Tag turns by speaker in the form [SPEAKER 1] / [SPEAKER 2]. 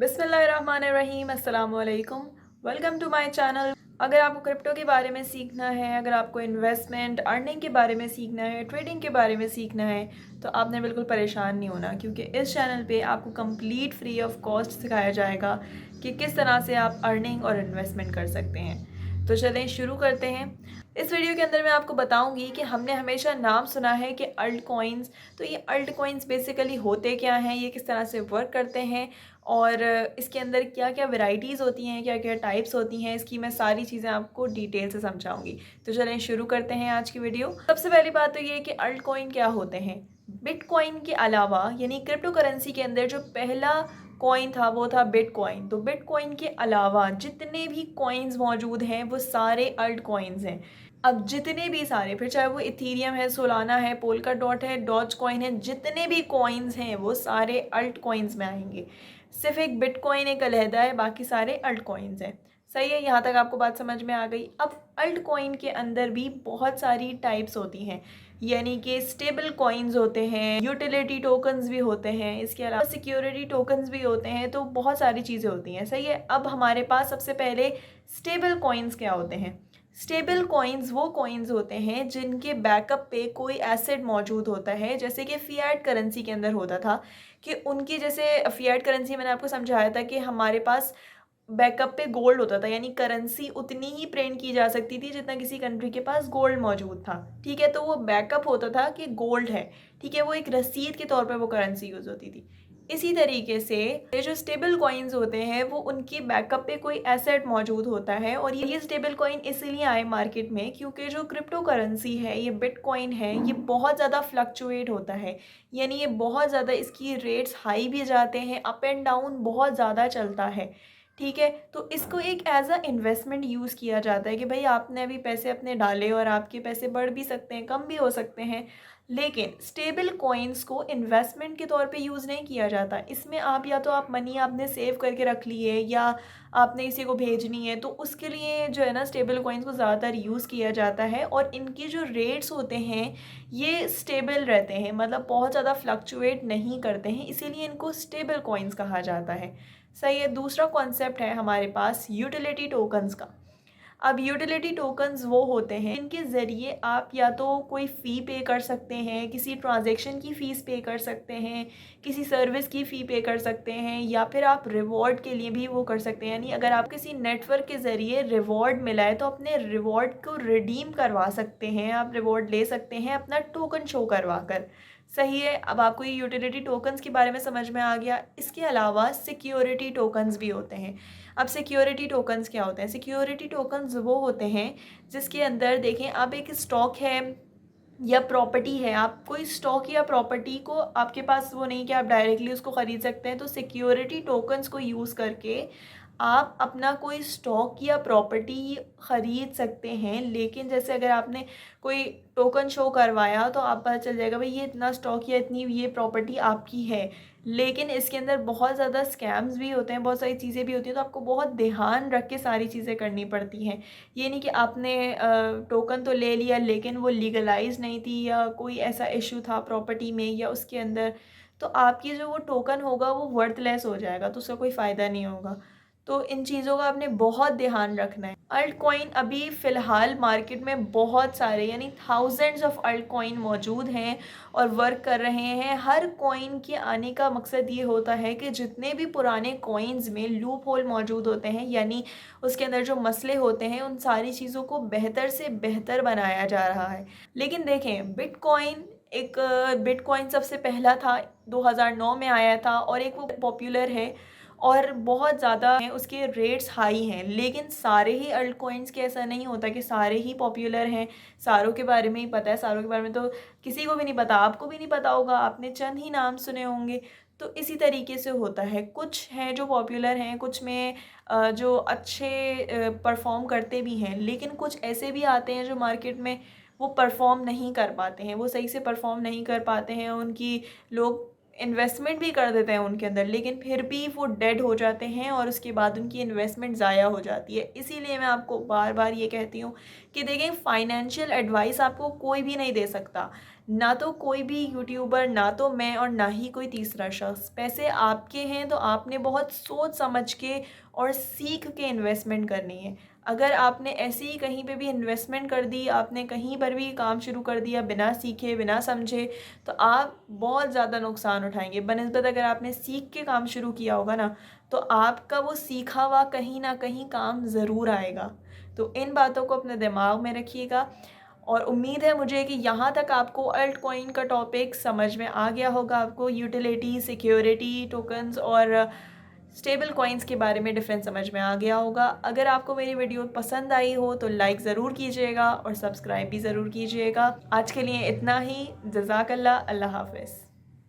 [SPEAKER 1] बिस्मिल्लाहिर्रहमानिर्रहीम अस्सलाम वालेकुम। Welcome to my channel. अगर आपको क्रिप्टो के बारे में सीखना है, अगर आपको इन्वेस्टमेंट अर्निंग के बारे में सीखना है, ट्रेडिंग के बारे में सीखना है, तो आपने बिल्कुल परेशान नहीं होना, क्योंकि इस चैनल पे आपको कंप्लीट फ्री ऑफ कॉस्ट सिखाया जाएगा कि किस तरह से आप अर्निंग और इन्वेस्टमेंट कर सकते हैं। तो चलें शुरू करते हैं। इस वीडियो के अंदर मैं आपको बताऊंगी कि हमने हमेशा नाम सुना है कि अल्ट कॉइन्स। तो ये अल्ट कॉइन्स बेसिकली होते क्या हैं, ये किस तरह से वर्क करते हैं और इसके अंदर क्या क्या वैरायटीज़ होती हैं, क्या क्या टाइप्स होती हैं, इसकी मैं सारी चीज़ें आपको डिटेल से समझाऊंगी। तो चलें शुरू करते हैं आज की वीडियो। सबसे पहली बात तो ये है कि अल्ट कॉइन क्या होते हैं। बिटकॉइन के अलावा यानी क्रिप्टो करेंसी के अंदर जो पहला कॉइन था वो था बिटकॉइन। तो बिटकॉइन के अलावा जितने भी कॉइन्स मौजूद हैं वो सारे अल्ट कॉइन्स हैं। अब जितने भी सारे, फिर चाहे वो इथीरियम है, सोलाना है, पोल्का डॉट है, डॉज कॉइन है, जितने भी कॉइन्स हैं वो सारे अल्ट कॉइन्स में आएंगे। सिर्फ एक बिटकॉइन एक अलहदा है, बाकी सारे अल्ट कॉइन्स हैं। सही है, यहाँ तक आपको बात समझ में आ गई। अब अल्ट कॉइन के अंदर भी बहुत सारी टाइप्स होती हैं, यानी कि स्टेबल कॉइन्स होते हैं, यूटिलिटी टोकन्स भी होते हैं, इसके अलावा सिक्योरिटी टोकन्स भी होते हैं। तो बहुत सारी चीज़ें होती हैं। सही है। अब हमारे पास सबसे पहले स्टेबल कॉइन्स क्या होते हैं। स्टेबल कॉइन्स वो कॉइन्स होते हैं जिनके बैकअप पे कोई एसेट मौजूद होता है, जैसे कि फिएट करेंसी के अंदर होता था कि उनकी, जैसे फिएट करेंसी मैंने आपको समझाया था कि हमारे पास बैकअप पे गोल्ड होता था, यानी करेंसी उतनी ही प्रिंट की जा सकती थी जितना किसी कंट्री के पास गोल्ड मौजूद था। ठीक है, तो वो बैकअप होता था कि गोल्ड है। ठीक है, वो एक रसीद के तौर पे वो करेंसी यूज़ होती थी। इसी तरीके से ये जो स्टेबल कॉइन्स होते हैं वो उनकी बैकअप पे कोई एसेट मौजूद होता है। और ये स्टेबल कॉइन इसलिए आए मार्केट में क्योंकि जो क्रिप्टो करेंसी है, ये बिटकॉइन है, ये बहुत ज़्यादा फ्लक्चुएट होता है। यानी ये बहुत ज़्यादा, इसकी रेट्स हाई भी जाते हैं, अप एंड डाउन बहुत ज़्यादा चलता है। ठीक है, तो इसको एक एज अ इन्वेस्टमेंट यूज़ किया जाता है कि भाई आपने अभी पैसे अपने डाले और आपके पैसे बढ़ भी सकते हैं, कम भी हो सकते हैं। लेकिन स्टेबल कॉइन्स को इन्वेस्टमेंट के तौर पे यूज़ नहीं किया जाता। इसमें आप या तो आप मनी आपने सेव करके रख ली है या आपने किसी को भेजनी है, तो उसके लिए जो है ना स्टेबल कॉइन्स को ज़्यादातर यूज़ किया जाता है। और इनकी जो रेट्स होते हैं ये स्टेबल रहते हैं, मतलब बहुत ज़्यादा फ्लक्चुएट नहीं करते हैं, इसीलिए इनको स्टेबल कॉइन्स कहा जाता है। सही है। दूसरा कॉन्सेप्ट है हमारे पास यूटिलिटी टोकन्स का। अब यूटिलिटी टोकन्स वो होते हैं इनके ज़रिए आप या तो कोई फ़ी पे कर सकते हैं, किसी ट्रांजैक्शन की फ़ीस पे कर सकते हैं, किसी सर्विस की फ़ी पे कर सकते हैं, या फिर आप रिवॉर्ड के लिए भी वो कर सकते हैं। यानी अगर आप किसी नेटवर्क के ज़रिए रिवॉर्ड मिला है तो अपने रिवॉर्ड को रिडीम करवा सकते हैं, आप रिवॉर्ड ले सकते हैं अपना टोकन शो करवा कर। सही है। अब आपको ये यूटिलिटी टोकन्स के बारे में समझ में आ गया। इसके अलावा सिक्योरिटी टोकन्स भी होते हैं। अब सिक्योरिटी टोकन्स क्या होते हैं। सिक्योरिटी टोकन्स वो होते हैं जिसके अंदर देखें, आप एक स्टॉक है या प्रॉपर्टी है, आप कोई स्टॉक या प्रॉपर्टी को, आपके पास वो नहीं कि आप डायरेक्टली उसको ख़रीद सकते हैं, तो सिक्योरिटी टोकन्स को यूज़ करके आप अपना कोई स्टॉक या प्रॉपर्टी ख़रीद सकते हैं। लेकिन जैसे अगर आपने कोई टोकन शो करवाया तो आप पता चल जाएगा भाई ये इतना स्टॉक या इतनी ये प्रॉपर्टी आपकी है। लेकिन इसके अंदर बहुत ज़्यादा स्कैम्स भी होते हैं, बहुत सारी चीज़ें भी होती हैं, तो आपको बहुत ध्यान रख के सारी चीज़ें करनी पड़ती हैं। ये नहीं कि आपने टोकन तो ले लिया लेकिन वो लीगलाइज नहीं थी या कोई ऐसा इशू था प्रॉपर्टी में या उसके अंदर, तो आपकी जो वो टोकन होगा वो वर्थलेस हो जाएगा, तो उसका कोई फ़ायदा नहीं होगा। तो इन चीज़ों का आपने बहुत ध्यान रखना है। अल्ट कॉइन अभी फ़िलहाल मार्केट में बहुत सारे, यानी थाउजेंड्स ऑफ अल्ट कॉइन मौजूद हैं और वर्क कर रहे हैं। हर कॉइन के आने का मकसद ये होता है कि जितने भी पुराने कॉइन्स में लूप होल मौजूद होते हैं, यानी उसके अंदर जो मसले होते हैं, उन सारी चीज़ों को बेहतर से बेहतर बनाया जा रहा है। लेकिन देखें, बिटकॉइन सबसे पहला था, 2009 में आया था और एक वो पॉपुलर है और बहुत ज़्यादा हैं, उसके रेट्स हाई हैं। लेकिन सारे ही अल्ट कॉइन्स के ऐसा नहीं होता कि सारे ही पॉपुलर हैं, सारों के बारे में ही पता है। सारों के बारे में तो किसी को भी नहीं पता, आपको भी नहीं पता होगा, आपने चंद ही नाम सुने होंगे। तो इसी तरीके से होता है, कुछ हैं जो पॉपुलर हैं, कुछ में जो अच्छे परफॉर्म करते भी हैं, लेकिन कुछ ऐसे भी आते हैं जो मार्केट में वो परफॉर्म नहीं कर पाते हैं, वो सही से परफॉर्म नहीं कर पाते हैं। उनकी लोग इन्वेस्टमेंट भी कर देते हैं उनके अंदर, लेकिन फिर भी वो डेड हो जाते हैं और उसके बाद उनकी इन्वेस्टमेंट ज़ाया हो जाती है। इसीलिए मैं आपको बार बार ये कहती हूँ कि देखें, फाइनेंशियल एडवाइस आपको कोई भी नहीं दे सकता, ना तो कोई भी यूट्यूबर, ना तो मैं और ना ही कोई तीसरा शख्स। पैसे आपके हैं तो आपने बहुत सोच समझ के और सीख के इन्वेस्टमेंट करनी है। अगर आपने ऐसे ही कहीं पे भी इन्वेस्टमेंट कर दी, आपने कहीं पर भी काम शुरू कर दिया बिना सीखे बिना समझे, तो आप बहुत ज़्यादा नुकसान उठाएंगे। बनिस्बत अगर आपने सीख के काम शुरू किया होगा ना, तो आपका वो सीखा हुआ कहीं ना कहीं काम ज़रूर आएगा। तो इन बातों को अपने दिमाग में रखिएगा और उम्मीद है मुझे कि यहाँ तक आपको अल्ट कॉइन का टॉपिक समझ में आ गया होगा। आपको यूटिलिटी, सिक्योरिटी, टोकन्स और स्टेबल कॉइन्स के बारे में डिफरेंस समझ में आ गया होगा। अगर आपको मेरी वीडियो पसंद आई हो तो लाइक ज़रूर कीजिएगा और सब्सक्राइब भी ज़रूर कीजिएगा। आज के लिए इतना ही। जज़ाकल्लाह। अल्लाह हाफ़िज़।